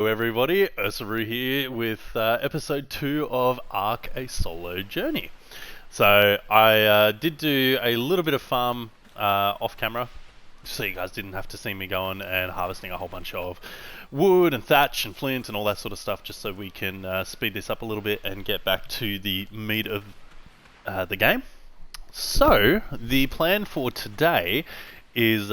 Hello everybody, Ursaru here with episode 2 of Ark A Solo Journey. So I did do a little bit of farm off camera, so you guys didn't have to see me going and harvesting a whole bunch of wood and thatch and flint and all that sort of stuff, just so we can speed this up a little bit and get back to the meat of the game. So the plan for today is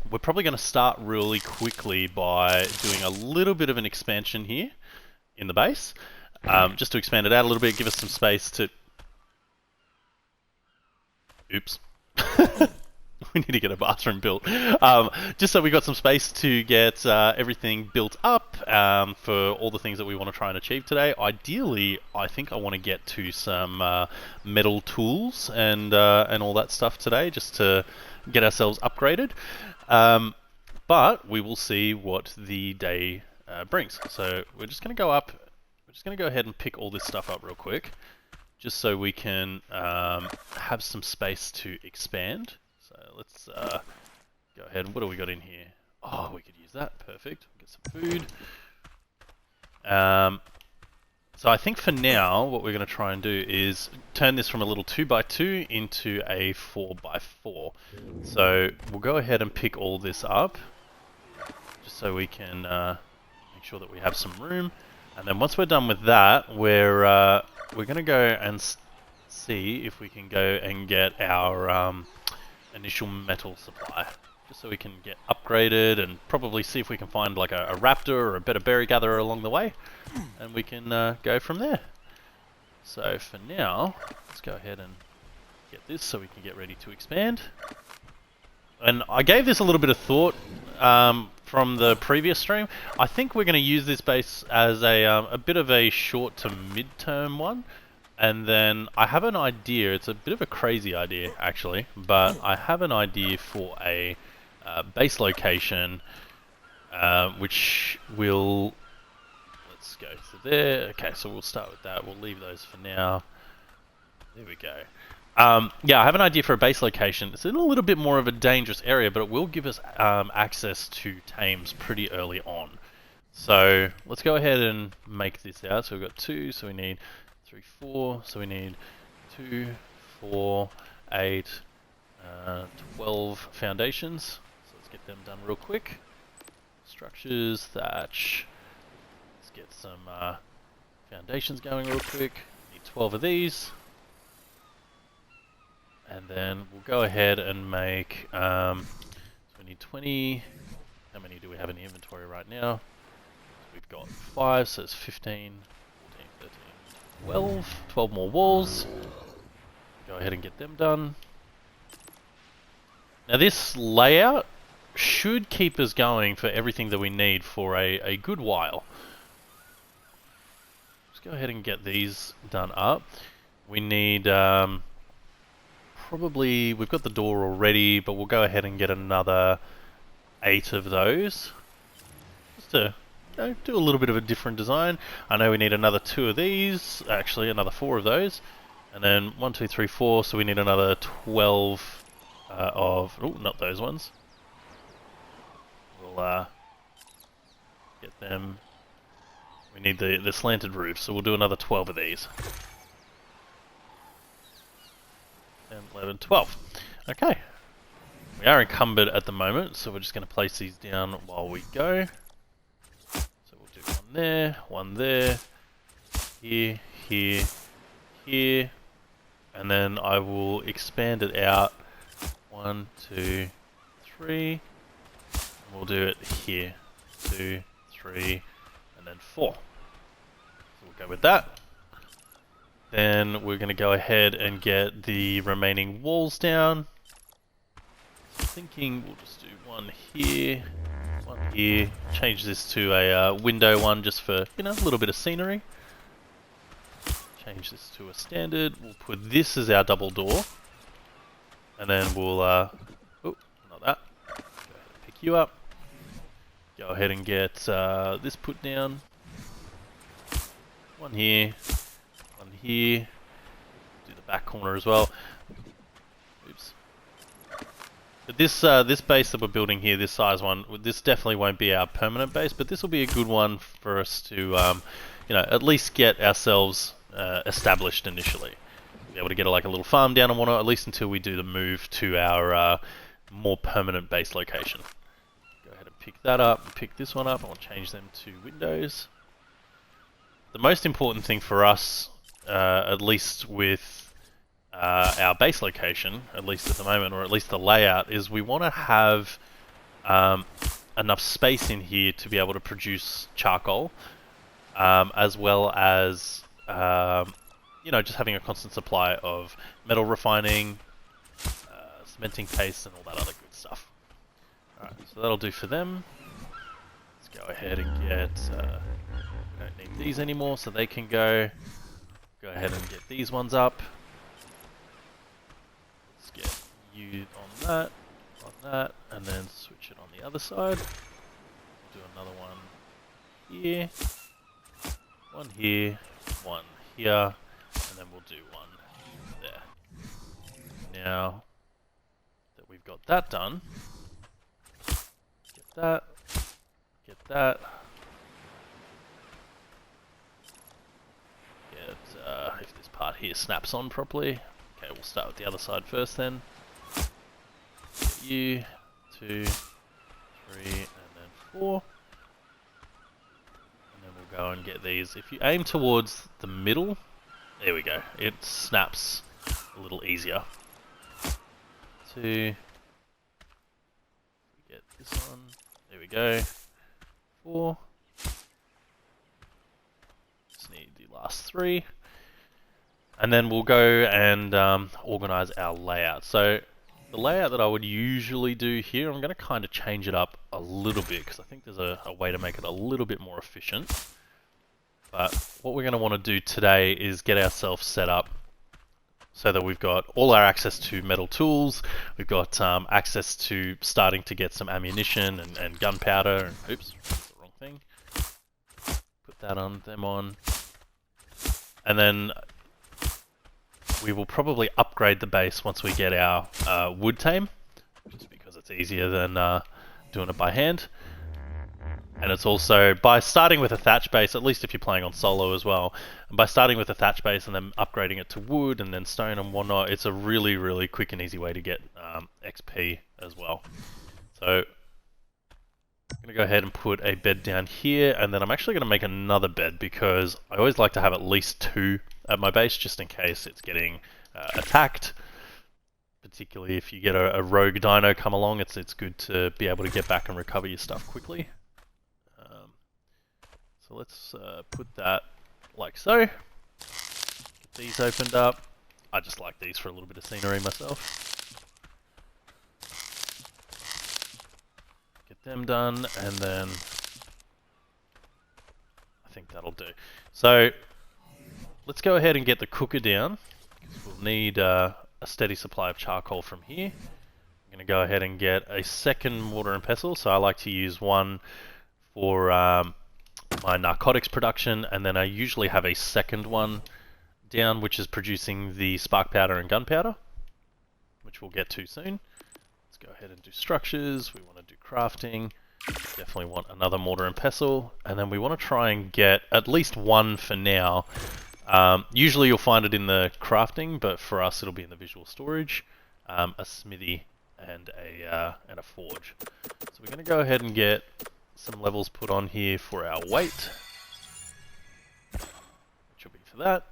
we're probably going to start really quickly by doing a little bit of an expansion here in the base, just to expand it out a little bit, give us some space to... Oops. We need to get a bathroom built. Just so we got some space to get everything built up for all the things that we want to try and achieve today. Ideally, I think I want to get to some metal tools and all that stuff today, just to get ourselves upgraded. But we will see what the day brings. So we're just going to go up. We're just going to go ahead and pick all this stuff up real quick, just so we can have some space to expand. So let's go ahead. What do we got in here? Oh, we could use that. Perfect. Get some food. So I think for now, what we're going to try and do is turn this from a little 2x2 into a 4x4. So we'll go ahead and pick all this up, just so we can make sure that we have some room. And then once we're done with that, we're going to go and see if we can go and get our initial metal supply, just so we can get upgraded, and probably see if we can find like a raptor or a better berry gatherer along the way, and we can go from there. So for now, let's go ahead and get this so we can get ready to expand. And I gave this a little bit of thought from the previous stream. I think we're going to use this base as a bit of a short to mid-term one. And then I have an idea. It's a bit of a crazy idea, actually, but I have an idea for a base location, which will... Let's go to there. Okay, so we'll start with that. We'll leave those for now. There we go. Yeah, I have an idea for a base location. It's in a little bit more of a dangerous area, but it will give us access to tames pretty early on. So let's go ahead and make this out. So we've got 2, so we need 3, 4, so we need 2, 4, 8, 12 foundations. So let's get them done real quick. Structures, thatch. Let's get some foundations going real quick. Need 12 of these. And then we'll go ahead and make, so we need 20. How many do we have in the inventory right now? We've got 5, so it's 15, 14, 13, 12. 12 more walls. Go ahead and get them done. Now this layout should keep us going for everything that we need for a good while. Let's go ahead and get these done up. We need... probably, we've got the door already, but we'll go ahead and get another 8 of those, just to do a little bit of a different design. I know we need another 2 of these, actually another 4 of those, and then 1, 2, 3, 4, so we need another 12 of, oh, not those ones. We'll get them, we need the slanted roof, so we'll do another 12 of these. 10, 11, 12. Okay. We are encumbered at the moment, so we're just going to place these down while we go. So we'll do one there, here, here, here, and then I will expand it out. 1, 2, 3, and we'll do it here. 2, 3, and then 4. So we'll go with that. Then we're going to go ahead and get the remaining walls down. Thinking we'll just do one here, change this to a window one just for, you know, a little bit of scenery. Change this to a standard. We'll put this as our double door. And then we'll, oh, not that. Go ahead and pick you up. Go ahead and get this put down. One here. Here, do the back corner as well. Oops. But this base that we're building here, this size one, this definitely won't be our permanent base, but this will be a good one for us to, you know, at least get ourselves established initially. Be able to get like a little farm down and whatnot, at least until we do the move to our more permanent base location. Go ahead and pick that up, pick this one up. I want to change them to windows. The most important thing for us, at least with our base location, at least at the moment, or at least the layout, is we want to have enough space in here to be able to produce charcoal, as well as you know, just having a constant supply of metal refining, cementing paste, and all that other good stuff. Alright, so that'll do for them. Let's go ahead and get... we don't need these anymore, so they can go. Go ahead and get these ones up. Let's get you on that, and then switch it on the other side. We'll do another one here, one here, one here, and then we'll do one there. Now that we've got that done, get that, get that, get, if this part here snaps on properly. Okay, we'll start with the other side first then. Get you, 2, 3, and then 4. And then we'll go and get these. If you aim towards the middle, there we go. It snaps a little easier. 2. Get this one. There we go. 4. Just need the last 3. And then we'll go and organize our layout. So the layout that I would usually do here, I'm going to kind of change it up a little bit because I think there's a way to make it a little bit more efficient. But what we're going to want to do today is get ourselves set up so that we've got all our access to metal tools, we've got access to starting to get some ammunition and gunpowder. Oops, that's the wrong thing. Put that on, them on. And then we will probably upgrade the base once we get our wood tame, just because it's easier than doing it by hand. And it's also, by starting with a thatch base, at least if you're playing on solo as well, and by starting with a thatch base and then upgrading it to wood and then stone and whatnot, it's a really, really quick and easy way to get XP as well. So I'm going to go ahead and put a bed down here, and then I'm actually going to make another bed because I always like to have at least 2 at my base just in case it's getting attacked. Particularly if you get a rogue dino come along, it's good to be able to get back and recover your stuff quickly. So let's put that like so. Get these opened up. I just like these for a little bit of scenery myself. Get them done, and then I think that'll do. So let's go ahead and get the cooker down, because we'll need a steady supply of charcoal from here. I'm going to go ahead and get a second mortar and pestle, so I like to use one for my narcotics production, and then I usually have a second one down which is producing the spark powder and gunpowder, which we'll get to soon. Let's go ahead and do structures. We want to do crafting. Definitely want another mortar and pestle, and then we want to try and get at least one for now. Usually you'll find it in the crafting, but for us it'll be in the visual storage, a smithy and a forge. So we're going to go ahead and get some levels put on here for our weight, which will be for that.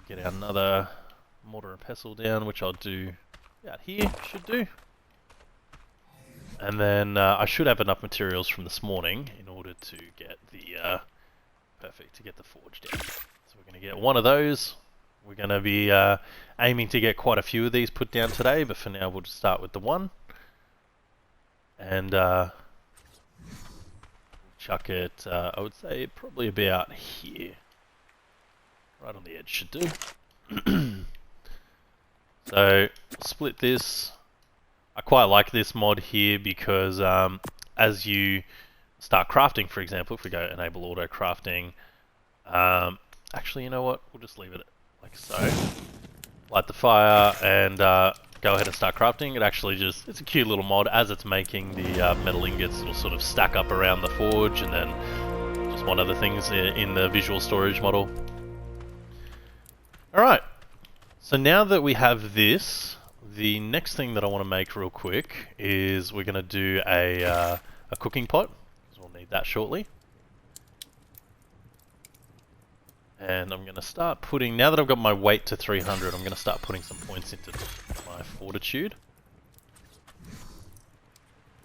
Get another mortar and pestle down, which I'll do out here, should do. And then I should have enough materials from this morning in order to get the perfect, to get the forge down. So we're going to get one of those. We're going to be aiming to get quite a few of these put down today, but for now we'll just start with the one. And chuck it, I would say probably about here. Right on the edge should do. So, split this. I quite like this mod here because as you start crafting, for example, if we go enable auto crafting, actually, you know what? We'll just leave it like so. Light the fire, and go ahead and start crafting. It actually just, it's a cute little mod. As it's making the metal ingots, it'll sort of stack up around the forge, and then just one other things in the visual storage model. Alright, so now that we have this, the next thing that I want to make real quick is we're going to do a cooking pot, because we'll need that shortly. And I'm going to start putting, now that I've got my weight to 300, I'm going to start putting some points into my fortitude.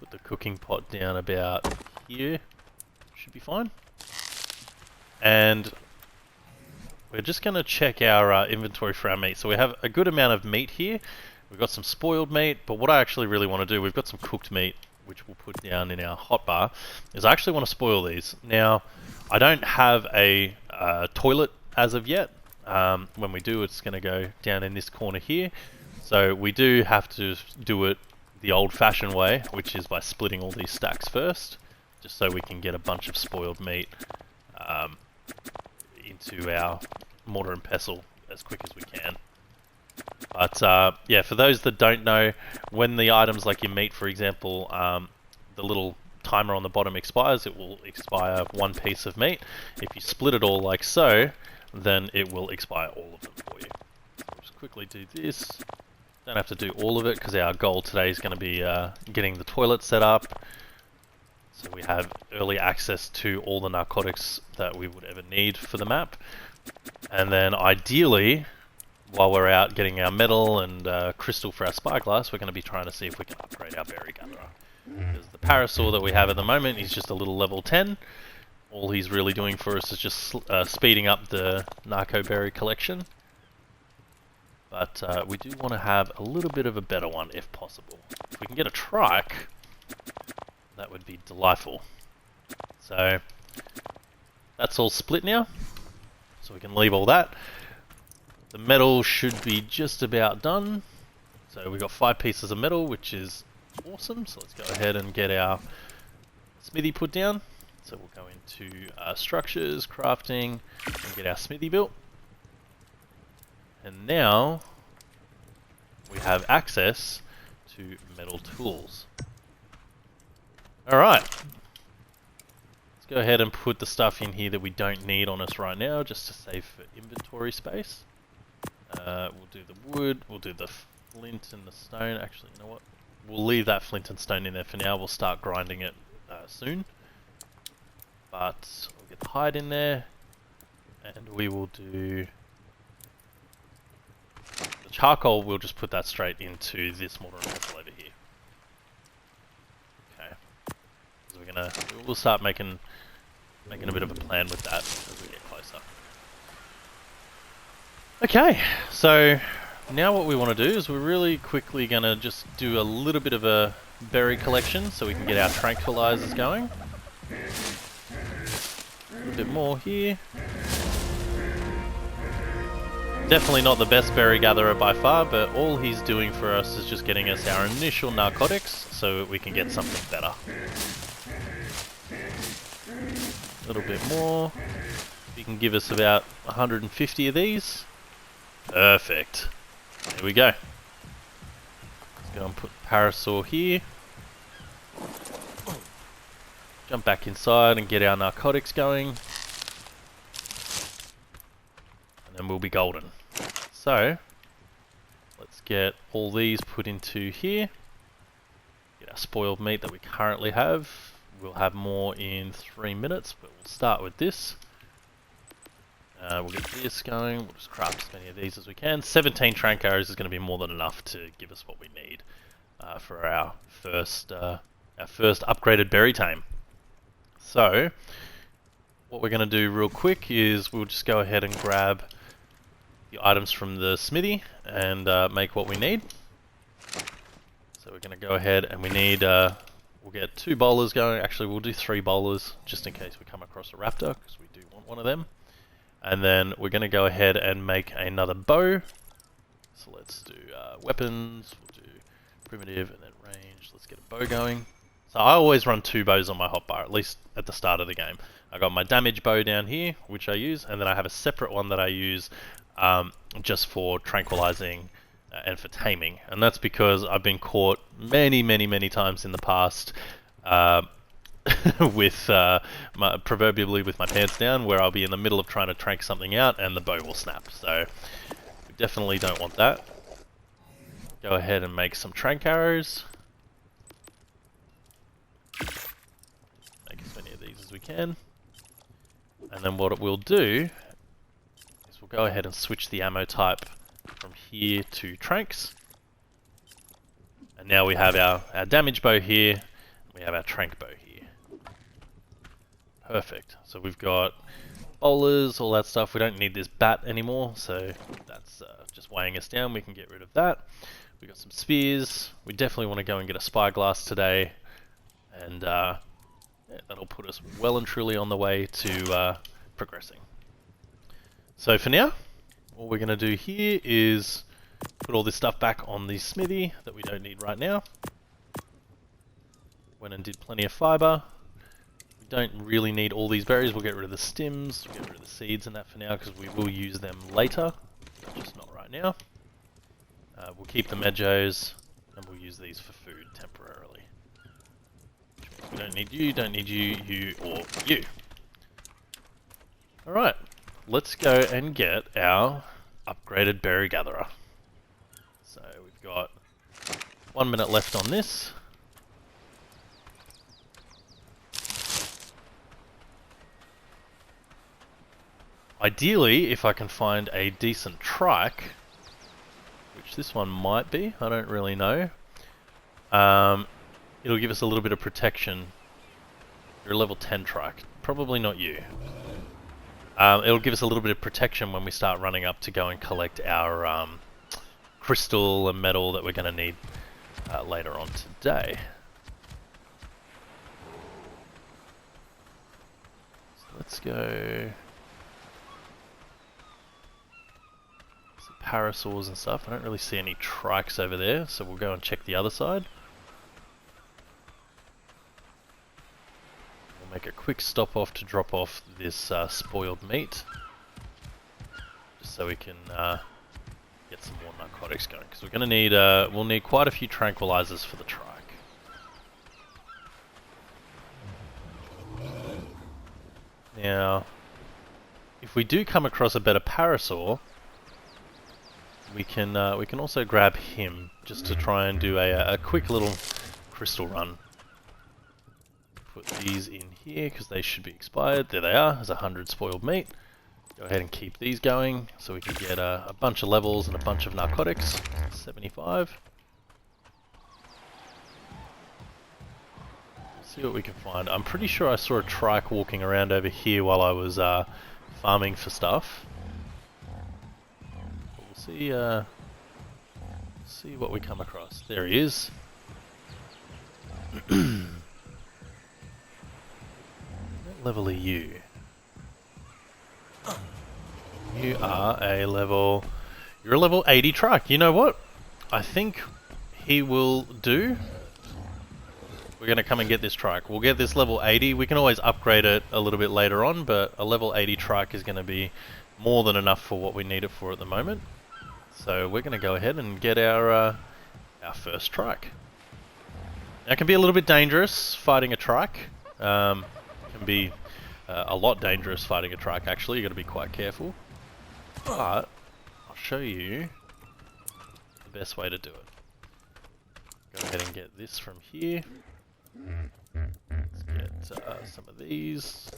Put the cooking pot down about here, should be fine. And we're just going to check our inventory for our meat. So we have a good amount of meat here. We've got some spoiled meat, but what I actually really want to do, we've got some cooked meat, which we'll put down in our hotbar, is I actually want to spoil these. Now, I don't have a toilet as of yet. When we do, it's going to go down in this corner here. So we do have to do it the old-fashioned way, which is by splitting all these stacks first, just so we can get a bunch of spoiled meat into our mortar and pestle as quick as we can. But yeah, for those that don't know, when the items like your meat, for example, the little timer on the bottom expires, it will expire one piece of meat. If you split it all like so, then it will expire all of them for you. I'll just quickly do this. Don't have to do all of it, because our goal today is going to be getting the toilet set up, so we have early access to all the narcotics that we would ever need for the map. And then ideally, while we're out getting our metal and crystal for our spyglass, we're going to be trying to see if we can upgrade our berry gatherer. Because the parasaur that we have at the moment is just a little level 10. All he's really doing for us is just speeding up the narco berry collection. But we do want to have a little bit of a better one if possible. If we can get a trike, that would be delightful. So that's all split now, so we can leave all that. The metal should be just about done. So we've got 5 pieces of metal, which is awesome. So let's go ahead and get our smithy put down. So we'll go into structures, crafting, and get our smithy built. And now we have access to metal tools. Alright. Let's go ahead and put the stuff in here that we don't need on us right now, just to save for inventory space. We'll do the wood, we'll do the flint and the stone. Actually, you know what? We'll leave that flint and stone in there for now. We'll start grinding it soon. But we'll get the hide in there, and we will do the charcoal. We'll just put that straight into this mortar and pestle over here. Okay, so we'll start making a bit of a plan with that as we get closer. Okay, so now what we want to do is we're really quickly going to just do a little bit of a berry collection so we can get our tranquilizers going. A little bit more here. Definitely not the best berry gatherer by far, but all he's doing for us is just getting us our initial narcotics so we can get something better. A little bit more. He can give us about 150 of these. Perfect. There we go. Let's go and put the parasaur here. Jump back inside and get our narcotics going. And then we'll be golden. So, let's get all these put into here. Get our spoiled meat that we currently have. We'll have more in 3 minutes, but we'll start with this. We'll get this going. We'll just craft as many of these as we can. 17 trank arrows is going to be more than enough to give us what we need for our first upgraded berry tame. So, what we're going to do real quick is we'll just go ahead and grab the items from the smithy and make what we need. So we're going to go ahead and we need, we'll get 2 bowlers going. Actually, we'll do 3 bowlers just in case we come across a raptor, because we do want one of them. And then we're going to go ahead and make another bow. So let's do weapons, we'll do primitive and then range. Let's get a bow going. So I always run 2 bows on my hotbar, at least at the start of the game. I got my damage bow down here, which I use, and then I have a separate one that I use just for tranquilizing and for taming. And that's because I've been caught many times in the past with proverbially with my pants down, where I'll be in the middle of trying to trank something out and the bow will snap. So we definitely don't want that. Go ahead and make some trank arrows. Make as many of these as we can. And then what it will do is we'll go ahead and switch the ammo type from here to tranks. And now we have our damage bow here, and we have our trank bow here. Perfect. So we've got bowlers, all that stuff. We don't need this bat anymore, so that's just weighing us down. We can get rid of that. We've got some spears. We definitely want to go and get a spyglass today, and yeah, that'll put us well and truly on the way to progressing. So for now, all we're going to do here is put all this stuff back on the smithy that we don't need right now. Went and did plenty of fiber. We don't really need all these berries. We'll get rid of the stems, we'll get rid of the seeds and that for now, because we will use them later, just not right now. We'll keep the medjos, and we'll use these for food temporarily. We don't need you, you, or you. Alright, let's go and get our upgraded berry gatherer. So we've got 1 minute left on this. Ideally, if I can find a decent trike, which this one might be, I don't really know. It'll give us a little bit of protection. You're a level 10 trike, probably not you. It'll give us a little bit of protection when we start running up to go and collect our crystal and metal that we're going to need later on today. So let's go... parasaurs and stuff. I don't really see any trikes over there, so we'll go and check the other side. We'll make a quick stop off to drop off this spoiled meat, just so we can get some more narcotics going, because we're going to need we'll need quite a few tranquilizers for the trike. Now, if we do come across a better parasaur, we can also grab him just to try and do a quick little crystal run. Put these in here because they should be expired. There they are. There's 100 spoiled meat. Go ahead and keep these going so we can get a bunch of levels and a bunch of narcotics. 75. See what we can find. I'm pretty sure I saw a trike walking around over here while I was farming for stuff. See, see what we come across. There he is. What level are you? You are a level... You're a level 80 trike. You know what? I think he will do. We're going to come and get this trike. We'll get this level 80. We can always upgrade it a little bit later on, but a level 80 trike is going to be more than enough for what we need it for at the moment. So we're going to go ahead and get our first trike. Now it can be a little bit dangerous fighting a trike. Can be a lot dangerous fighting a trike actually, you've got to be quite careful. But I'll show you the best way to do it. Go ahead and get this from here. Let's get some of these.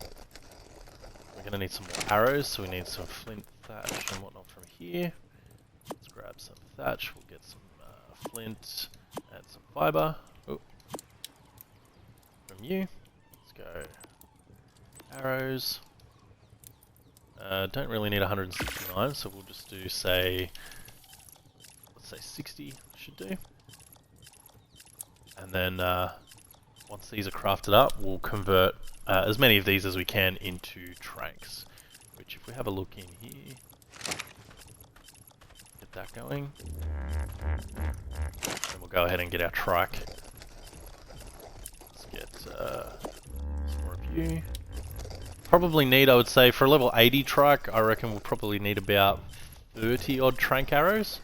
We're going to need some more arrows, so we need some flint, thatch and whatnot from here. Let's grab some thatch, we'll get some flint and some fiber. Oh. From you. Let's go arrows. Don't really need 169, so we'll just do, say, let's say 60 should do. And then once these are crafted up, we'll convert as many of these as we can into tranks. Which, if we have a look in here, get that going. Then we'll go ahead and get our trike. Let's get some more of you. Probably need, I would say, for a level 80 trike, I reckon we'll probably need about 30 odd trank arrows.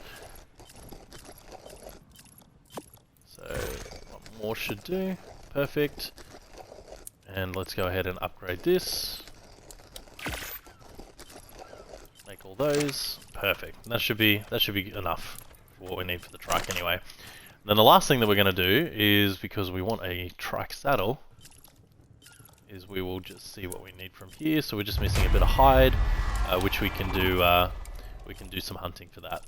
more should do. Perfect. And let's go ahead and upgrade this. Make all those. Perfect. That should be enough for what we need for the trike anyway. And then the last thing that we're going to do is, because we want a trike saddle, is we will just see what we need from here. So we're just missing a bit of hide, which we can do. We can do some hunting for that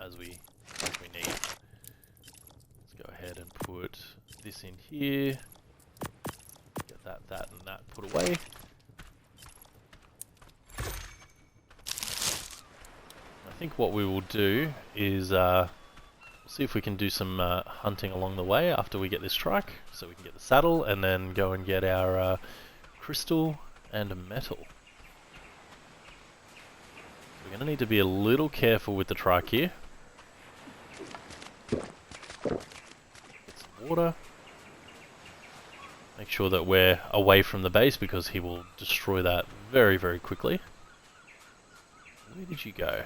as we need. Let's go ahead and put this in here. Get that, and that put away. I think what we will do is see if we can do some hunting along the way after we get this trike, so we can get the saddle and then go and get our crystal and metal. We're going to need to be a little careful with the trike here. Get some water. Make sure that we're away from the base because he will destroy that very, very quickly. Where did you go?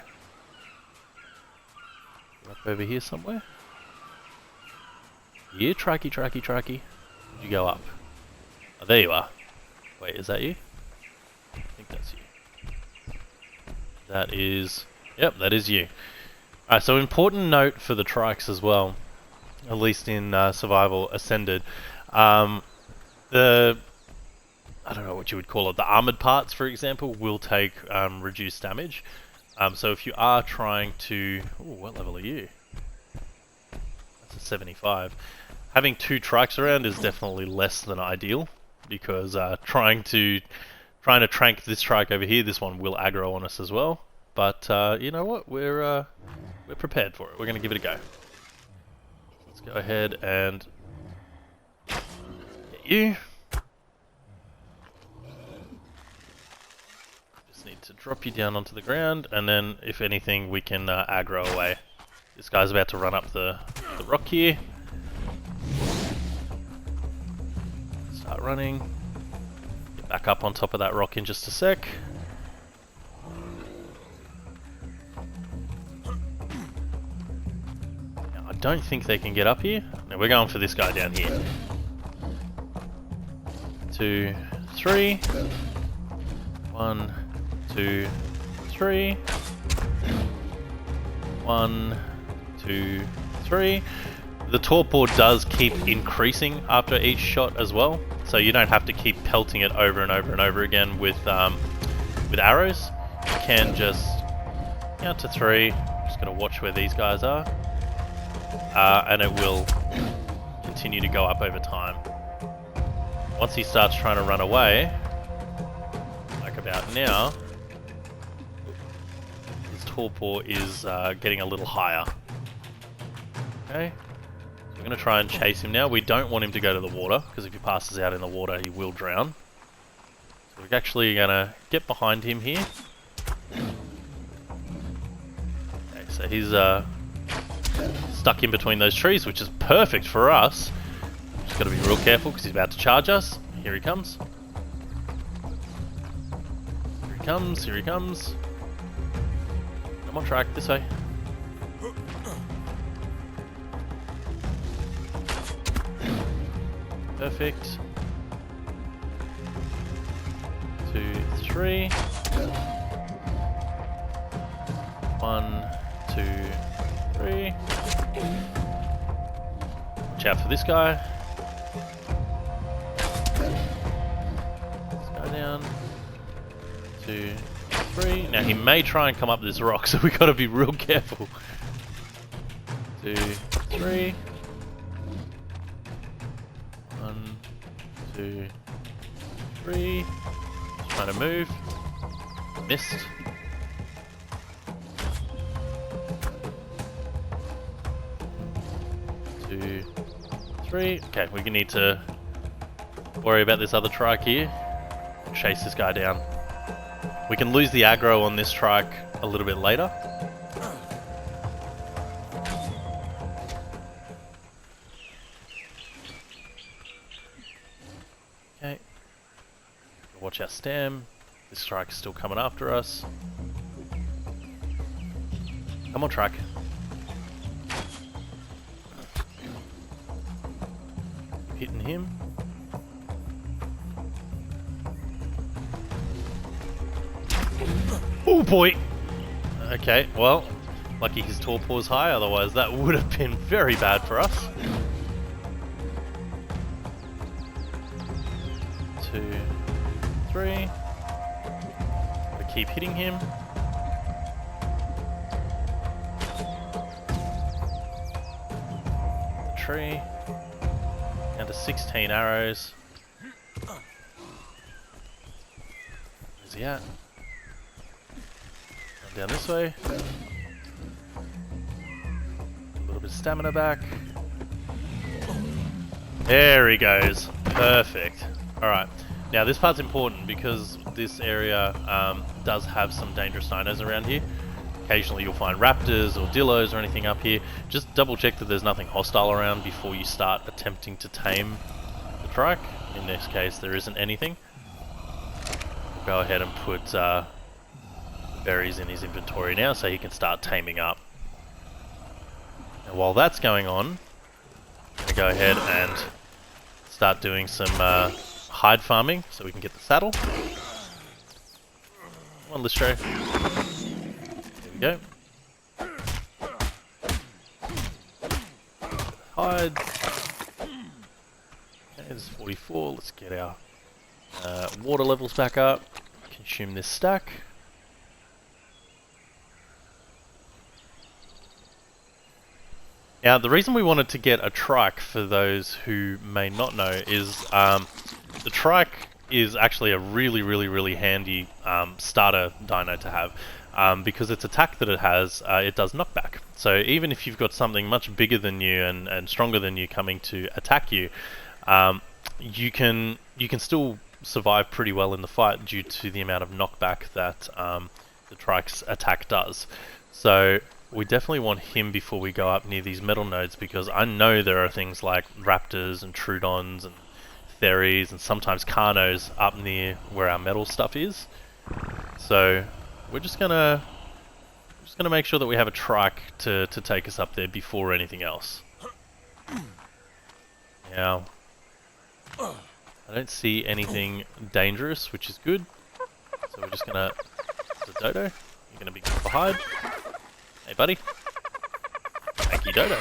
Up over here somewhere? Here, Trikey. Did you go up? Oh, there you are. Wait, is that you? I think that's you. That is... Yep, that is you. Alright, so important note for the trikes as well, at least in Survival Ascended. I don't know what you would call it, the armored parts, for example, will take reduced damage. So if you are trying to... Ooh, what level are you? That's a 75. Having 2 trikes around is definitely less than ideal, because trying to trank this trike over here, this one will aggro on us as well. But you know what? We're prepared for it. We're going to give it a go. Let's go ahead and get you. Need to drop you down onto the ground, and then if anything we can aggro away. This guy's about to run up the rock here. Start running. Get back up on top of that rock in just a sec. Now, I don't think they can get up here. No, we're going for this guy down here. 2, 3. 1, 2, 3. 1, 2, 3. The torpor does keep increasing after each shot as well, so you don't have to keep pelting it over and over and over again with arrows. You can just count to 3. Just gonna watch where these guys are, and it will continue to go up over time. Once he starts trying to run away, like about now, his torpor is getting a little higher. Okay, so we're going to try and chase him now. We don't want him to go to the water, because if he passes out in the water, he will drown. So we're actually going to get behind him here. Okay, so he's stuck in between those trees, which is perfect for us. Just got to be real careful, because he's about to charge us. Here he comes. Here he comes, here he comes. Come on, Trike, this way. Perfect. 2, 3. 1, 2, 3. Watch out for this guy. This guy down. 2, 3. Now he may try and come up this rock, so we got to be real careful. 2, 3. 1, 2, 3. Just trying to move. Missed. 2, 3. Okay, we need to worry about this other trike here. Chase this guy down. We can lose the aggro on this trike a little bit later. Okay. Watch our stam. This trike is still coming after us. Come on, trike. hitting him. Oh boy! Okay, well, lucky his torpor is high, otherwise that would have been very bad for us. 2, 3. Gotta keep hitting him. The tree. Down to 16 arrows. Where's he at? Down this way. A little bit of stamina back. There he goes. Perfect. Alright. Now this part's important because this area does have some dangerous dinos around here. Occasionally you'll find raptors or dillos or anything up here. Just double check that there's nothing hostile around before you start attempting to tame the trike. In this case there isn't anything. We'll go ahead and put berries in his inventory now so he can start taming up. And while that's going on, I'm going to go ahead and start doing some hide farming so we can get the saddle. Come on, Listro. There we go. Hide. Okay, this is 44. Let's get our water levels back up. Consume this stack. Now, the reason we wanted to get a trike, for those who may not know, is the trike is actually a really handy starter dino to have, because its attack that it has, it does knockback. So even if you've got something much bigger than you and stronger than you coming to attack you, you can still survive pretty well in the fight due to the amount of knockback that the trike's attack does. So we definitely want him before we go up near these metal nodes, because I know there are things like raptors and troodons and theries and sometimes carnos up near where our metal stuff is. So we're just gonna make sure that we have a trike to take us up there before anything else. Now, I don't see anything dangerous, which is good. So we're just gonna... The dodo, you're gonna be good for hide. Hey buddy. Thank you, Dodo.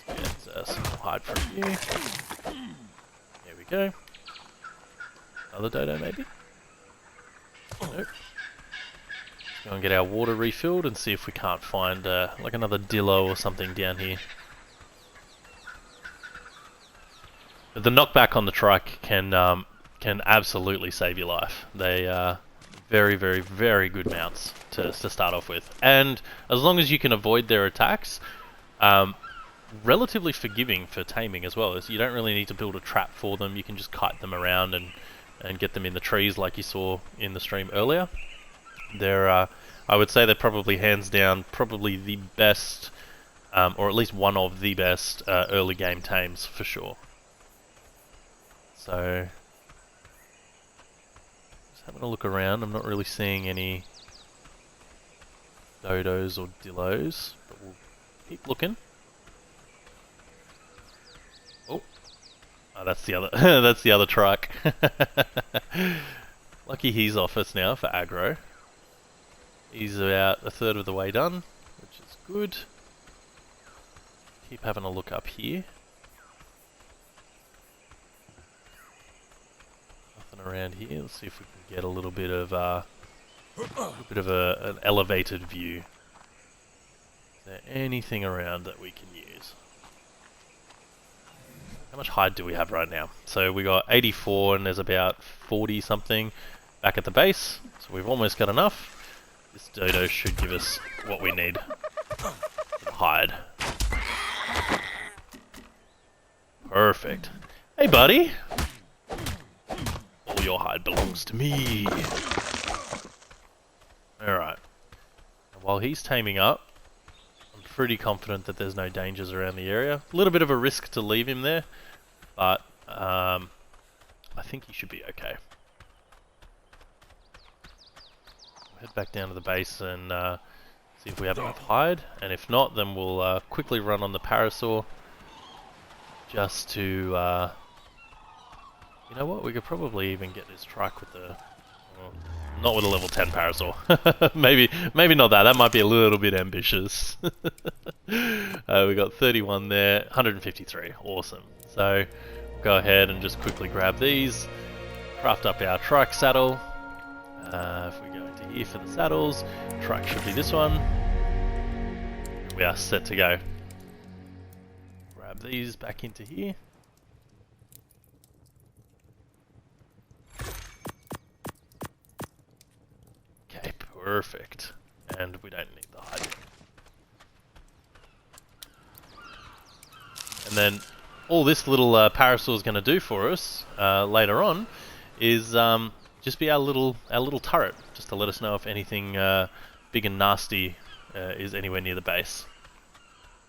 Let's get some more hide from you. There we go. Another Dodo maybe? Nope. Let's go and get our water refilled and see if we can't find like another dillo or something down here. But the knockback on the trike can absolutely save your life. They are very good mounts to start off with, and as long as you can avoid their attacks, relatively forgiving for taming as well. You don't really need to build a trap for them. You can just kite them around and get them in the trees like you saw in the stream earlier. They're I would say they're probably hands down probably the best, or at least one of the best early game tames for sure. So having a look around, I'm not really seeing any dodos or dillos, but we'll keep looking. Oh, that's the other. That's the other trike. Lucky he's off us now for aggro. He's about a third of the way done, which is good. Keep having a look up here. Around here, let's see if we can get a little bit of an elevated view. Is there anything around that we can use? How much hide do we have right now? So we got 84 and there's about 40 something back at the base, so we've almost got enough. This dodo should give us what we need. Hide. Perfect. Hey buddy! All your hide belongs to me. Alright. While he's taming up, I'm pretty confident that there's no dangers around the area. A little bit of a risk to leave him there, but I think he should be okay. We'll head back down to the base and See if we have enough hide, and if not, then we'll quickly run on the parasaur just to, you know what, we could probably even get this trike with the, well, not with a level 10 parasaur. maybe not that, that might be a little bit ambitious. We got 31 there, 153, awesome. So, go ahead and just quickly grab these, craft up our trike saddle. If we go into here for the saddles, trike should be this one. We are set to go. Grab these back into here. Okay, perfect. And we don't need the hide. And then all this little parasaur is going to do for us later on is just be our little turret, just to let us know if anything big and nasty is anywhere near the base.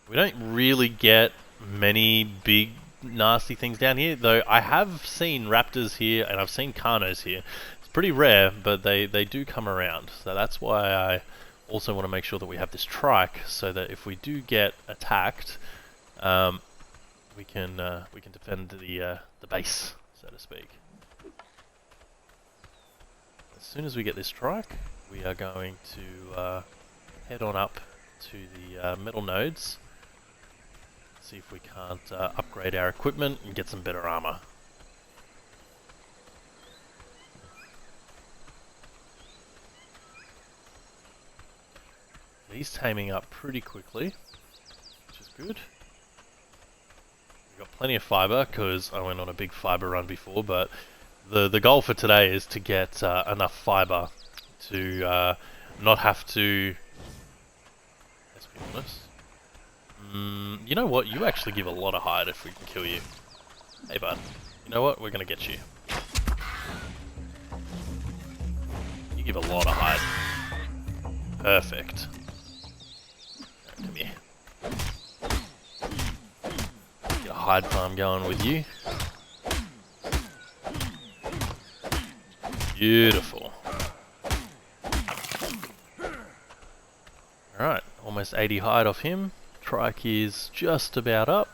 We don't really get many big nasty things down here, though I have seen raptors here and I've seen carnos here. It's pretty rare, but they do come around. So that's why I also want to make sure that we have this trike, so that if we do get attacked, we can defend the base, so to speak. As soon as we get this trike, we are going to head on up to the metal nodes, see if we can't upgrade our equipment and get some better armor. He's taming up pretty quickly, which is good. We've got plenty of fiber because I went on a big fiber run before, but the goal for today is to get enough fiber to not have to, let's be honest. You know what, you actually give a lot of hide if we can kill you. Hey bud, you know what, we're gonna get you. You give a lot of hide. Perfect. Come here. Get a hide farm going with you. Beautiful. Alright, almost 80 hide off him. Trike is just about up.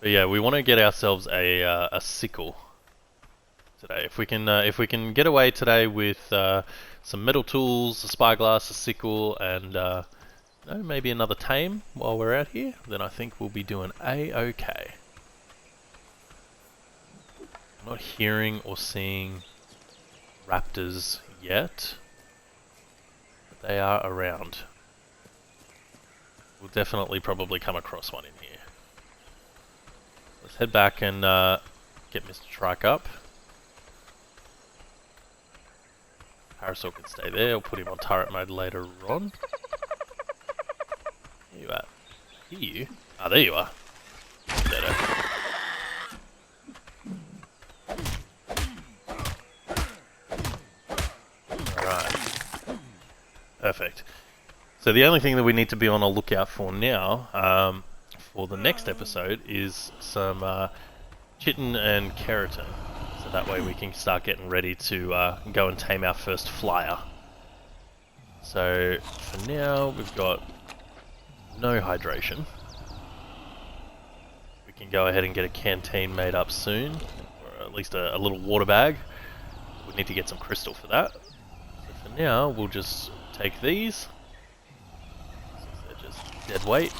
But yeah, we want to get ourselves a sickle today. If we can get away today with some metal tools, a spyglass, a sickle, and you know, maybe another tame while we're out here, then I think we'll be doing a-okay. I'm not hearing or seeing raptors yet, but they are around. We'll definitely probably come across one in here. Let's head back and get Mr. Trike up. Parasaur can stay there, I'll put him on turret mode later on. Where you at? Here you? Ah, there you are. Better. Alright. Perfect. So the only thing that we need to be on a lookout for now, for the next episode, is some chitin and keratin. So that way we can start getting ready to go and tame our first flyer. So for now we've got no hydration. We can go ahead and get a canteen made up soon, or at least a little water bag. We need to get some crystal for that. So for now we'll just take these. Dead weight.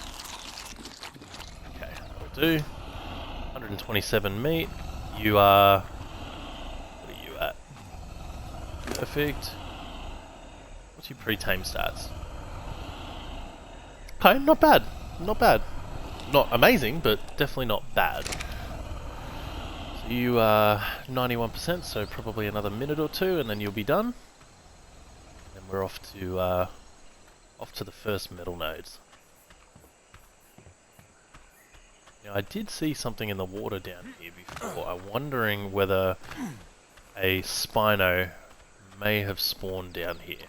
Okay, that'll do. 127 meat. You are... What are you at? Perfect. What's your pre-tame stats? Okay, not bad. Not bad. Not amazing, but definitely not bad. So you are 91%, so probably another minute or two, and then you'll be done. And we're off to the first metal nodes. Now, I did see something in the water down here before. I'm wondering whether a Spino may have spawned down here.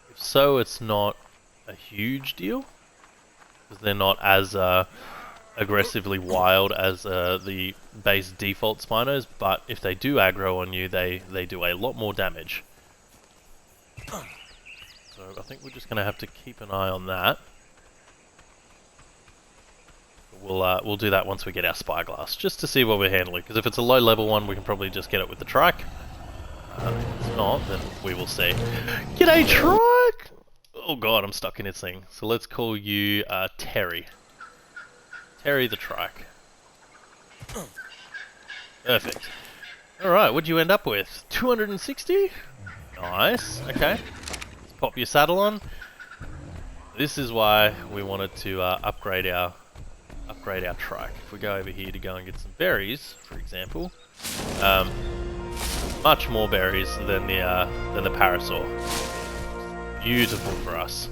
If so, it's not a huge deal, because they're not as aggressively wild as the base default Spinos, but if they do aggro on you, they do a lot more damage. So I think we're just going to have to keep an eye on that. We'll do that once we get our spyglass, just to see what we're handling. Because if it's a low level one, we can probably just get it with the trike. If it's not, then we will see. G'day, Trike! Oh god, I'm stuck in its thing. So let's call you Terry. Terry the Trike. Perfect. Alright, what'd you end up with? 260? Nice, okay. Let's pop your saddle on. This is why we wanted to upgrade our trike. If we go over here to go and get some berries, for example, much more berries than the parasaur. Beautiful for us.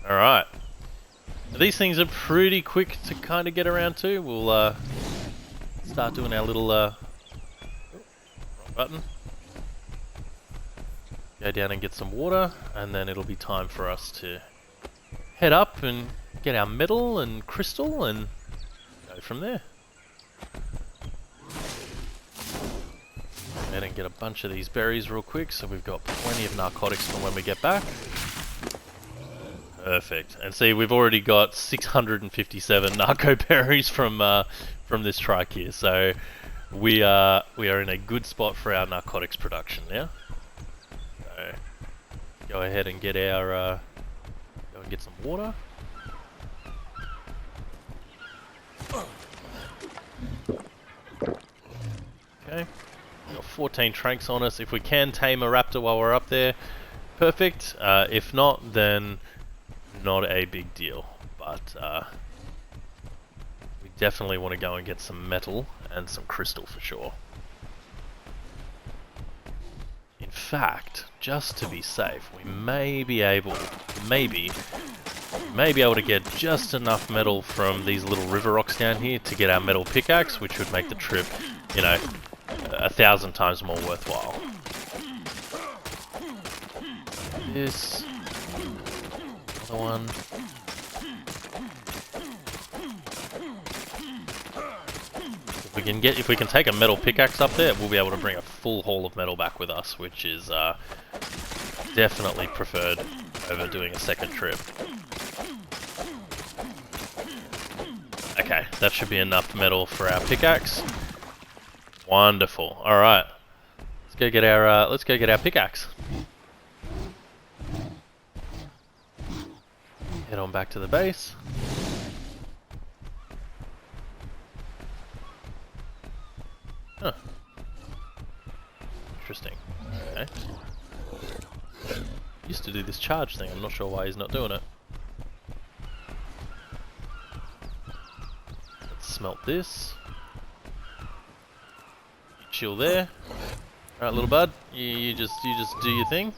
All right, these things are pretty quick to kind of get around to. We'll start doing our little wrong button. Go down and get some water, and then it'll be time for us to head up and get our metal and crystal and go from there. And then get a bunch of these berries real quick, so we've got plenty of narcotics for when we get back. Perfect. And see, we've already got 657 narco berries from this trike here, so we are in a good spot for our narcotics production now. So go ahead and get our go and get some water. Okay, we've got 14 tranks on us. If we can tame a raptor while we're up there, perfect. If not, then not a big deal. But we definitely want to go and get some metal and some crystal for sure. In fact, just to be safe, we may be able to get just enough metal from these little river rocks down here to get our metal pickaxe, which would make the trip, you know, 1,000 times more worthwhile. This, another one. If we can take a metal pickaxe up there, we'll be able to bring a full haul of metal back with us, which is definitely preferred over doing a second trip. Okay, that should be enough metal for our pickaxe. Wonderful. All right, let's go get our pickaxe. Head on back to the base. Huh. Interesting. Okay. Used to do this charge thing. I'm not sure why he's not doing it. Let's smelt this. You chill there. Alright, little bud. You just do your thing.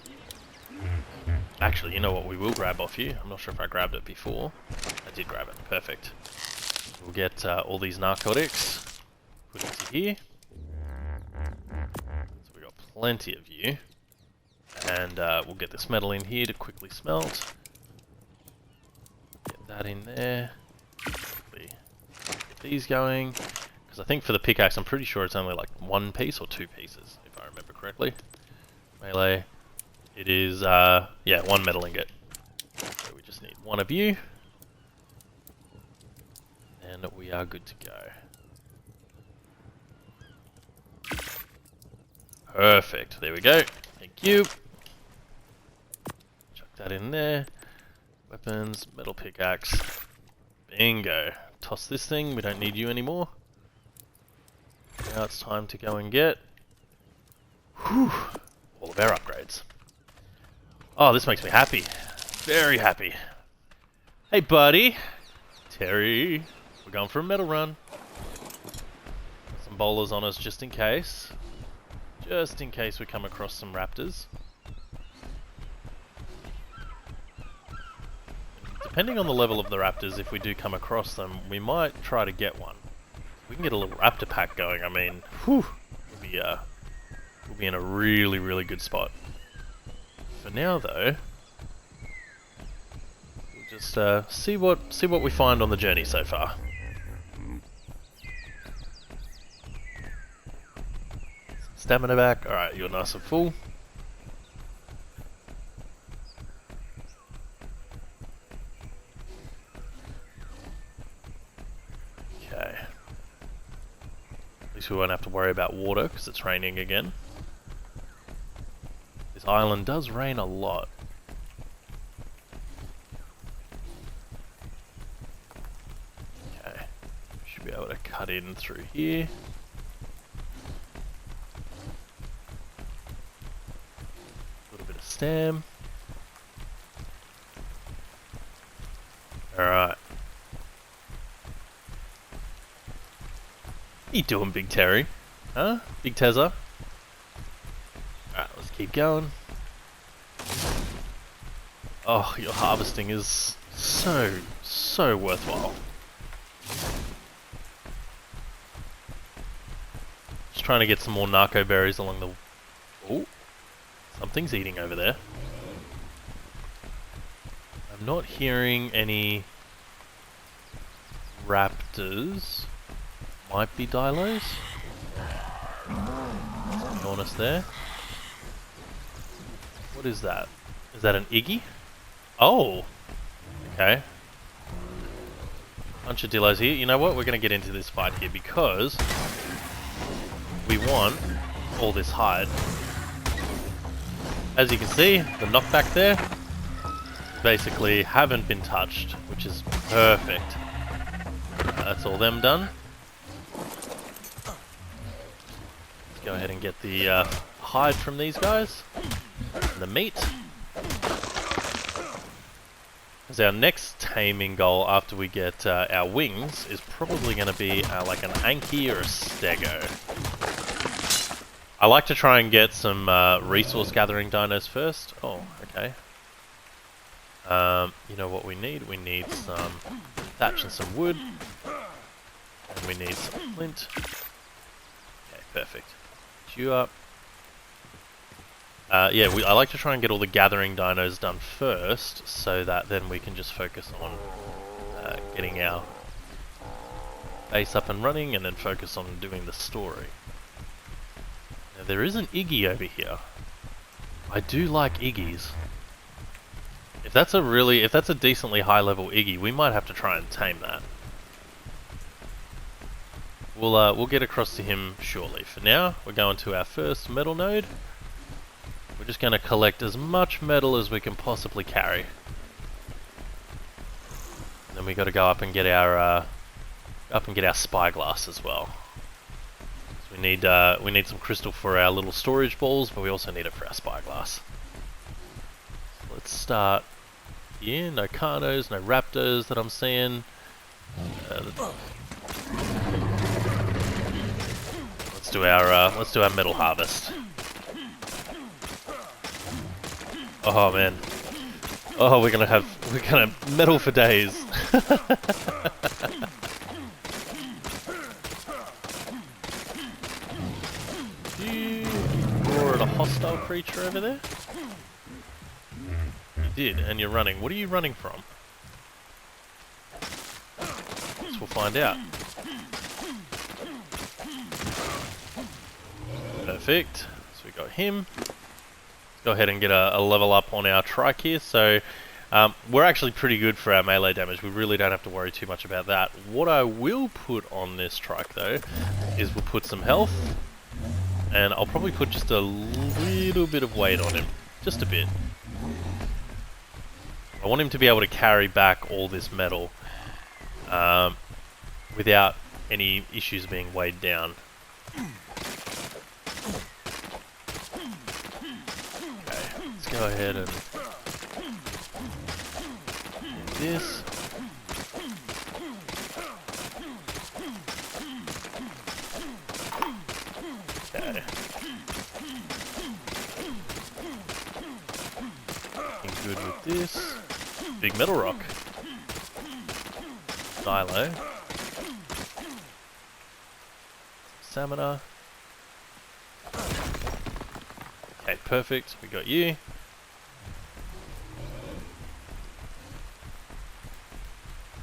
Actually, you know what we will grab off you? I'm not sure if I grabbed it before. I did grab it. Perfect. We'll get all these narcotics. Put it here. So we got plenty of you. And we'll get this metal in here to quickly smelt. Get that in there. Quickly get these going. Because I think for the pickaxe, I'm pretty sure it's only like one piece or two pieces, if I remember correctly. Melee. It is, yeah, one metal ingot. So we just need one of you. And we are good to go. Perfect. There we go. Thank you. Chuck that in there. Weapons, metal pickaxe. Bingo. Toss this thing. We don't need you anymore. Now it's time to go and get all of our upgrades. Oh, this makes me happy. Very happy. Hey, buddy. Terry. We're going for a metal run. Some bowlers on us just in case. Just in case we come across some raptors. Depending on the level of the raptors, if we do come across them, we might try to get one. If we can get a little raptor pack going, I mean, we'll be in a really, really good spot. For now, though, we'll just see what we find on the journey so far. Stamina back. All right, you're nice and full. least we won't have to worry about water because it's raining again. This island does rain a lot. Okay, should be able to cut in through here. A little bit of stem. Alright. What you doing, Big Terry? Huh? Big Tezza? Alright, let's keep going. Oh, your harvesting is so worthwhile. Just trying to get some more narco berries along the... Oh, something's eating over there. I'm not hearing any raptors. Might be dilos. Let's be honest there. What is that? Is that an iggy? Oh! Okay. Bunch of dillos here. You know what? We're going to get into this fight here because we want all this hide. As you can see, the knockback there basically haven't been touched, which is perfect. That's all them done. Let's go ahead and get the hide from these guys. And the meat. Because our next taming goal after we get our wings is probably going to be like an Anki or a Stego. I like to try and get some resource gathering dinos first. Oh, okay. You know what we need? We need some thatch and some wood. And we need some flint. Okay, perfect. Put you up. Yeah, I like to try and get all the gathering dinos done first, so that then we can just focus on getting our base up and running, and then focus on doing the story. Now there is an iggy over here. I do like iggies. If that's a decently high level iggy, we might have to try and tame that. We'll get across to him shortly. For now, we're going to our first metal node. We're just going to collect as much metal as we can possibly carry. And then we got to go up and get our spyglass as well. So we need some crystal for our little storage balls, but we also need it for our spyglass. So let's start here. No carnos, no raptors that I'm seeing. Let's do our metal harvest. Oh man. Oh, we're gonna metal for days. Did you roar at a hostile creature over there? You did, and you're running. What are you running from? Guess we'll find out. Perfect. So we got him. Go ahead and get a level up on our Trike here. So we're actually pretty good for our melee damage. We really don't have to worry too much about that. What I will put on this Trike though is we'll put some health, and I'll probably put just a little bit of weight on him, just a bit. I want him to be able to carry back all this metal without any issues being weighed down. Go ahead and do this. Okay. Looking good with this. Big metal rock. Silo. Stamina. Okay, perfect. We got you.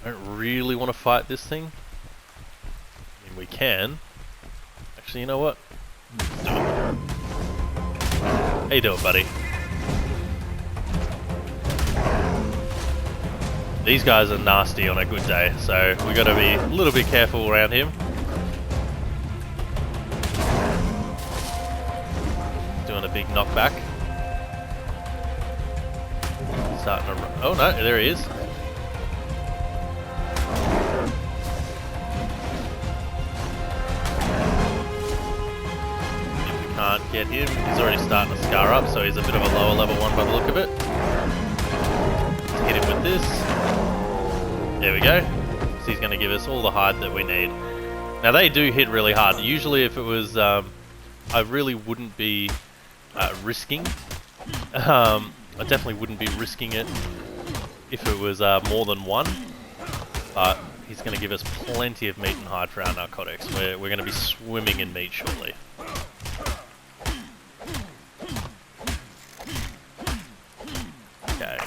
I don't really want to fight this thing. I mean, we can. Actually, you know what? Let's do it. How you doing, buddy? These guys are nasty on a good day, so we got to be a little bit careful around him. a big knockback. Starting to run. Oh no, there he is. If we can't get him, he's already starting to scar up, so he's a bit of a lower level one by the look of it. Let's hit him with this. There we go. So he's going to give us all the hide that we need. Now they do hit really hard. Usually if it was, I really wouldn't be risking. I definitely wouldn't be risking it if it was more than one. But he's going to give us plenty of meat and hide for our narcotics. We're going to be swimming in meat shortly. Okay.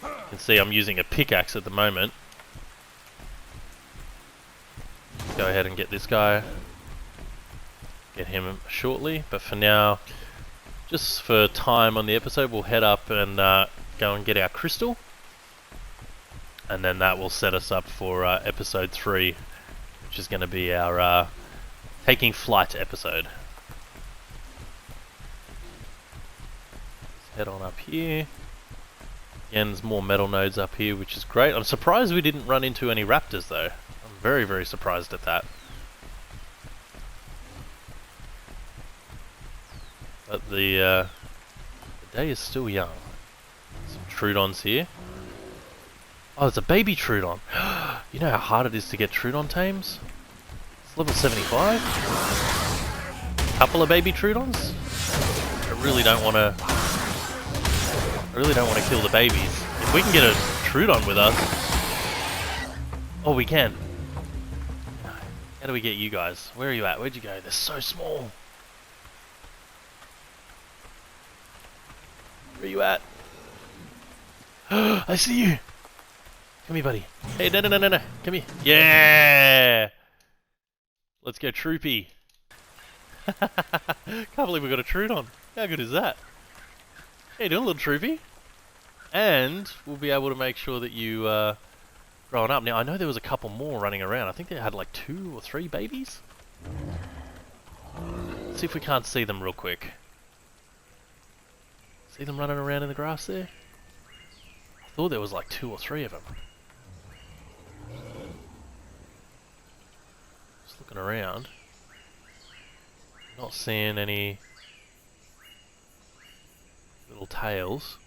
You can see I'm using a pickaxe at the moment. Go ahead and get this guy. Get him shortly, but for now, just for time on the episode, we'll head up and go and get our crystal. And then that will set us up for episode 3, which is going to be our taking flight episode. Let's head on up here. Again, there's more metal nodes up here, which is great. I'm surprised we didn't run into any raptors though. I'm very, very surprised at that. But the day is still young. Some troodons here. Oh, it's a baby troodon. You know how hard it is to get troodon tames? It's level 75. Couple of baby troodons. I really don't want to. I really don't want to kill the babies. If we can get a troodon with us, oh, we can. How do we get you guys? Where are you at? Where'd you go? They're so small. Where are you at? I see you! Come here, buddy. Hey, no. Come here. Yeah! Let's go, Troopy. Can't believe we got a Troodon. How good is that? How you doing, little Troopy? And we'll be able to make sure that you growing up. Now, I know there was a couple more running around. I think they had like 2 or 3 babies. Let's see if we can't see them real quick. See them running around in the grass there? I thought there was like 2 or 3 of them. Just looking around. Not seeing any little tails.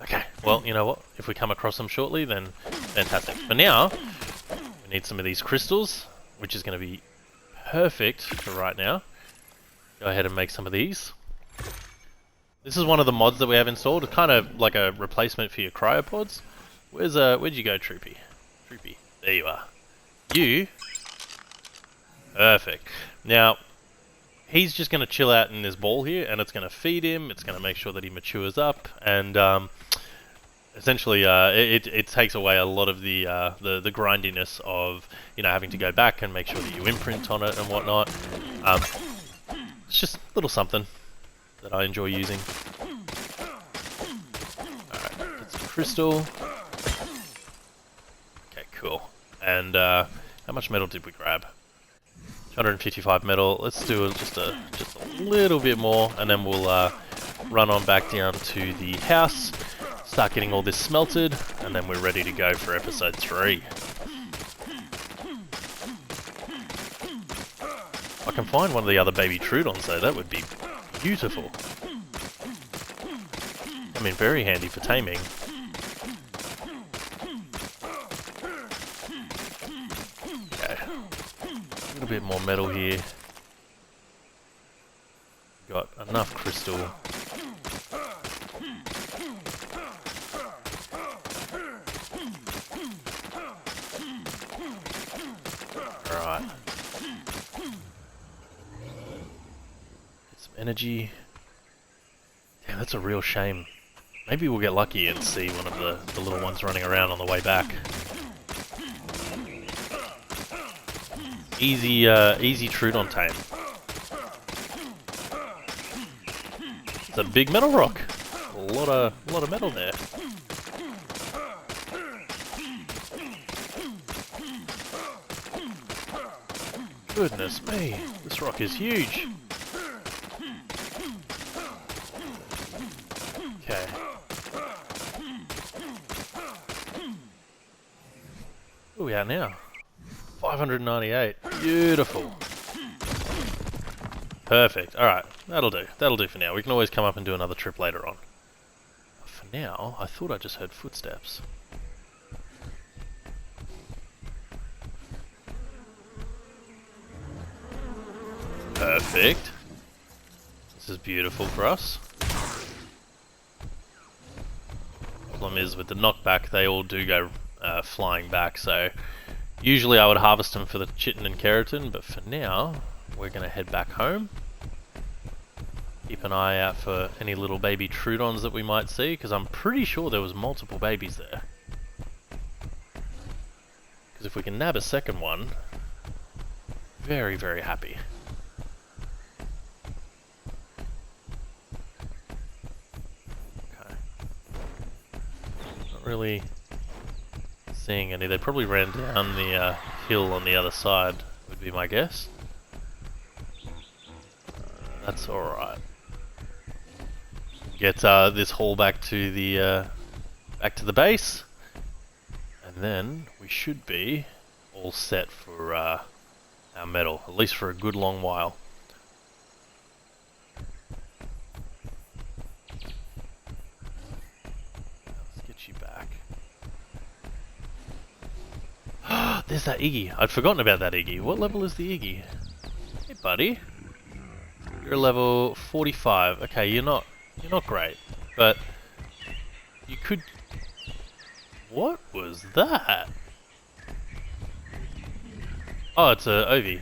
Okay, well, you know what? If we come across them shortly, then fantastic. For now, we need some of these crystals, which is going to be perfect for right now. Go ahead and make some of these. This is one of the mods that we have installed. It's kind of like a replacement for your cryopods. Where'd you go, Troopy? Troopy, there you are. You, perfect. Now, he's just going to chill out in this ball here, and it's going to feed him. It's going to make sure that he matures up, and essentially, it takes away a lot of the grindiness of having to go back and make sure that you imprint on it and whatnot. It's just a little something that I enjoy using. Alright, get some crystal. Okay, cool. And how much metal did we grab? 255 metal. Let's do just a little bit more, and then we'll run on back down to the house, start getting all this smelted, and then we're ready to go for episode 3. If I can find one of the other baby troodons though, that would be beautiful. I mean, very handy for taming. Okay. A little bit more metal here. Got enough crystal. Alright. Get some energy. Damn, that's a real shame. Maybe we'll get lucky and see one of the little ones running around on the way back. Easy Troodon tame. It's a big metal rock. A lot of metal there. Goodness me, this rock is huge. are we at now? 598. Beautiful. Perfect. Alright, that'll do. That'll do for now. We can always come up and do another trip later on. For now, I thought I just heard footsteps. Perfect. This is beautiful for us. Problem is with the knockback, they all do go flying back, so usually I would harvest them for the chitin and keratin, but for now, we're going to head back home. Keep an eye out for any little baby troodons that we might see, because I'm pretty sure there was multiple babies there. Because if we can nab a second one, very, very happy. Okay. Not really seeing any. They probably ran down the hill on the other side, would be my guess. That's alright. Get this haul back to the base, and then we should be all set for our metal, at least for a good long while. Let's get you back. There's that iggy. I'd forgotten about that iggy. What level is the iggy? Hey, buddy. You're level 45. Okay, you're not great, but you could. What was that? Oh, it's a Ovi.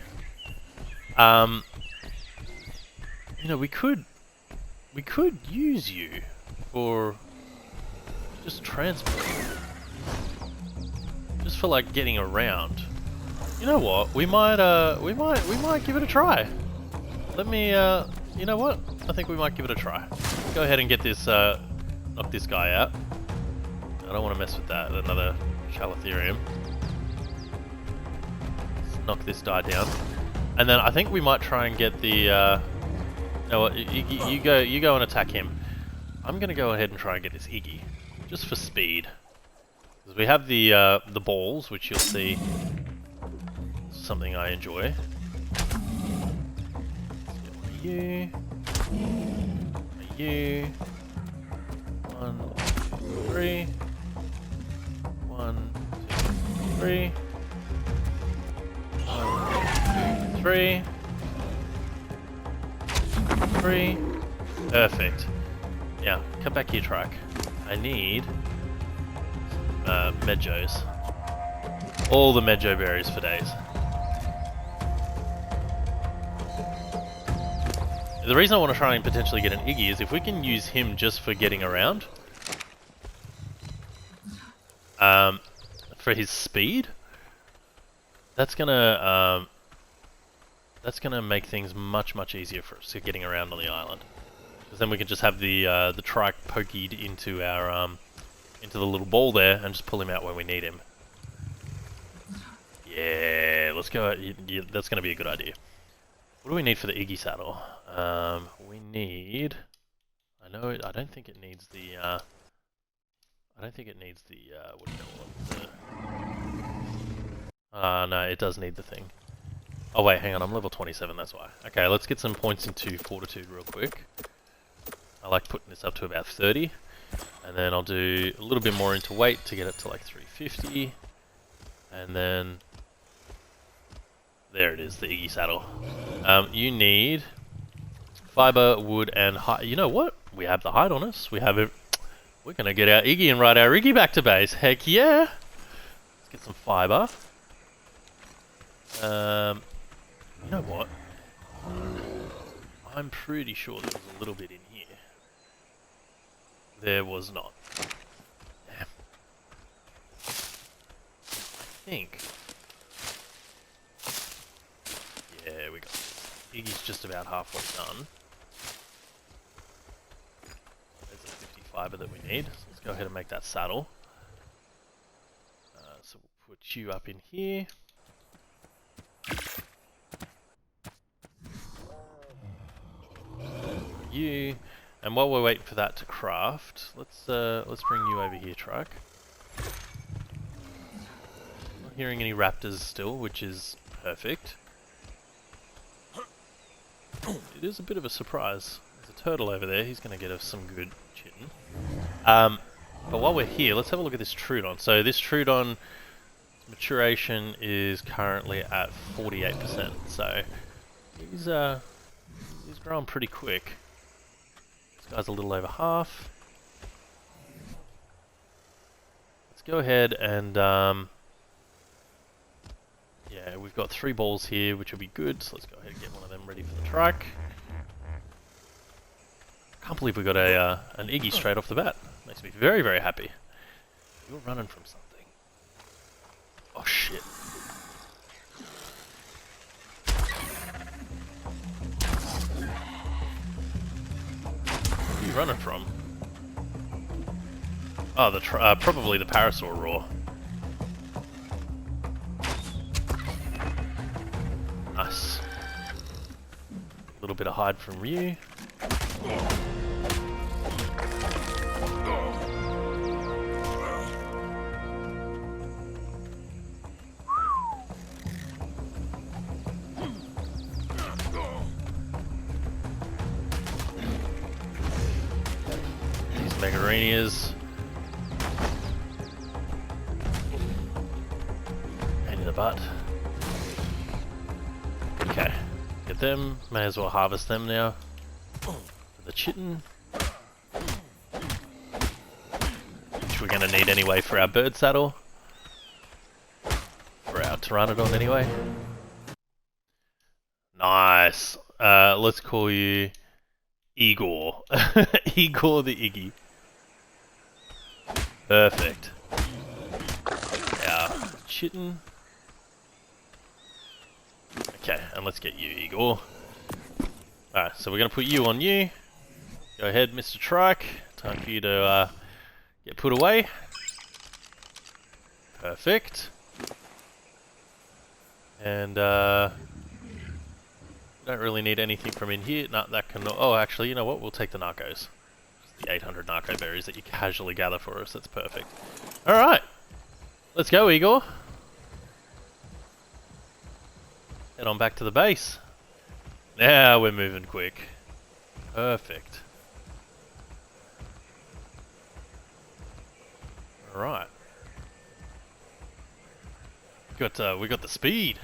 You know, we could use you for just transport, just for like getting around. You know what? We might give it a try. Let me, you know what? I think we might give it a try. Go ahead and get this, knock this guy out. I don't want to mess with that, another Chalatherium. Let's knock this guy down. And then I think we might try and get the, no, you go and attack him. I'm going to go ahead and try and get this Iggy, just for speed. Because we have the balls, which you'll see something I enjoy. You. 1, 2, 3. 1, 2, 3. 1, 2, 3. 3. Perfect. Yeah, come back here, Trike. I need medjos. All the medjo berries for days. The reason I want to try and potentially get an Iggy is if we can use him just for getting around, for his speed, that's gonna make things much easier for us getting around on the island. Because then we can just have the trike pokeyed into our into the little ball there and just pull him out when we need him. Yeah, let's go. Yeah, that's gonna be a good idea. What do we need for the Iggy saddle? We need. I don't think it needs the. What do you call it? No, it does need the thing. Oh wait, hang on. I'm level 27. That's why. Okay, let's get some points into fortitude real quick. I like putting this up to about 30, and then I'll do a little bit more into weight to get it to like 350, and then. There it is, the Iggy saddle. You need fiber, wood, and hide. You know what? We have the hide on us. We have it. We're gonna get our Iggy and ride our Iggy back to base. Heck yeah! Let's get some fiber. You know what? I'm pretty sure there was a little bit in here. There was not. Damn. I think. Yeah, we got this. Iggy's just about halfway done. There's the 50 fiber that we need. So let's go ahead and make that saddle. So we'll put you up in here. You. And while we're waiting for that to craft, let's bring you over here, Trike. hearing any raptors still, which is perfect. It is a bit of a surprise. There's a turtle over there. He's going to get us some good chitin. But while we're here, let's have a look at this troodon. So this troodon maturation is currently at 48%. So he's growing pretty quick. This guy's a little over half. Let's go ahead and yeah, we've got 3 balls here, which will be good. So let's go ahead and get one of them ready for the trike. Can't believe we got an iggy straight off the bat. Makes me very, very happy. You're running from something. Oh shit. Where are you running from? Oh, probably the parasaur roar. Nice. A little bit of hide from you. These megarinias. Pain in the butt. Okay, get them. May as well harvest them now. For the chitin, which we're going to need anyway for our bird saddle. For our pteranodon anyway. Nice. Let's call you Igor. Igor the Iggy. Perfect. Our chitin. Okay, and let's get you, Igor. Alright, so we're going to put you on you. Go ahead, Mr. Trike. Time for you to get put away. Perfect. And don't really need anything from in here. No, that can... Oh, actually, you know what? We'll take the narcos. The 800 narco berries that you casually gather for us. That's perfect. Alright. Let's go, Igor. Head on back to the base. Now we're moving quick. Perfect. Alright. We got the speed.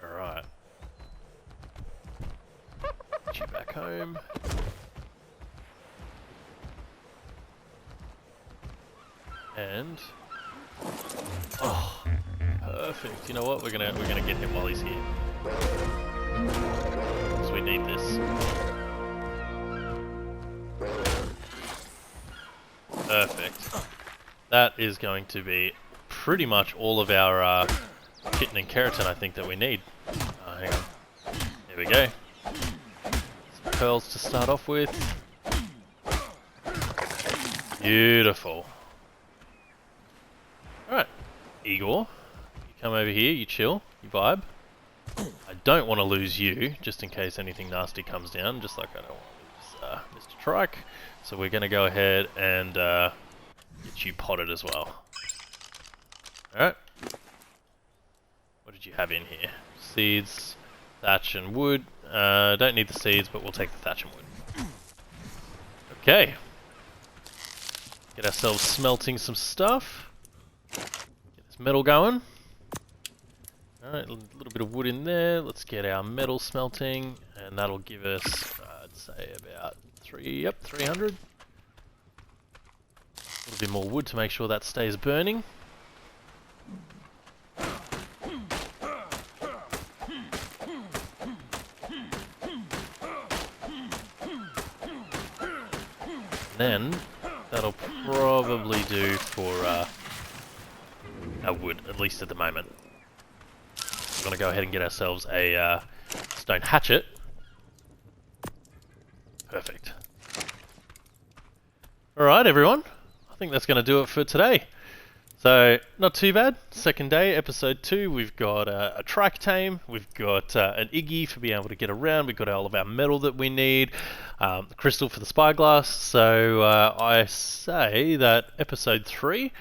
Alright. Get you back home. And oh, perfect. You know what? We're gonna get him while he's here. Because we need this. Perfect. That is going to be pretty much all of our chitin and keratin I think that we need. Hang on. There we go. Some pearls to start off with. Beautiful. Alright, Igor, you come over here, you chill, you vibe. I don't want to lose you, just in case anything nasty comes down, just like I don't want to lose Mr. Trike. So we're going to go ahead and get you potted as well. Alright. What did you have in here? Seeds, thatch and wood. Don't need the seeds, but we'll take the thatch and wood. Okay. Get ourselves smelting some stuff. Get this metal going. Alright, a little bit of wood in there. Let's get our metal smelting, and that'll give us, I'd say, about 300. A little bit more wood to make sure that stays burning. Then that'll probably do for our wood, at least at the moment. We're going to go ahead and get ourselves a stone hatchet. Perfect. Alright everyone, I think that's going to do it for today. So, not too bad. Second day, episode 2. We've got a trike tame. We've got an iggy for being able to get around. We've got all of our metal that we need. The crystal for the spyglass. So, I say that episode 3,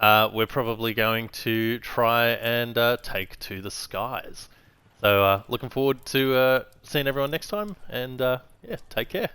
we're probably going to try and take to the skies. So, looking forward to seeing everyone next time. And, yeah, take care.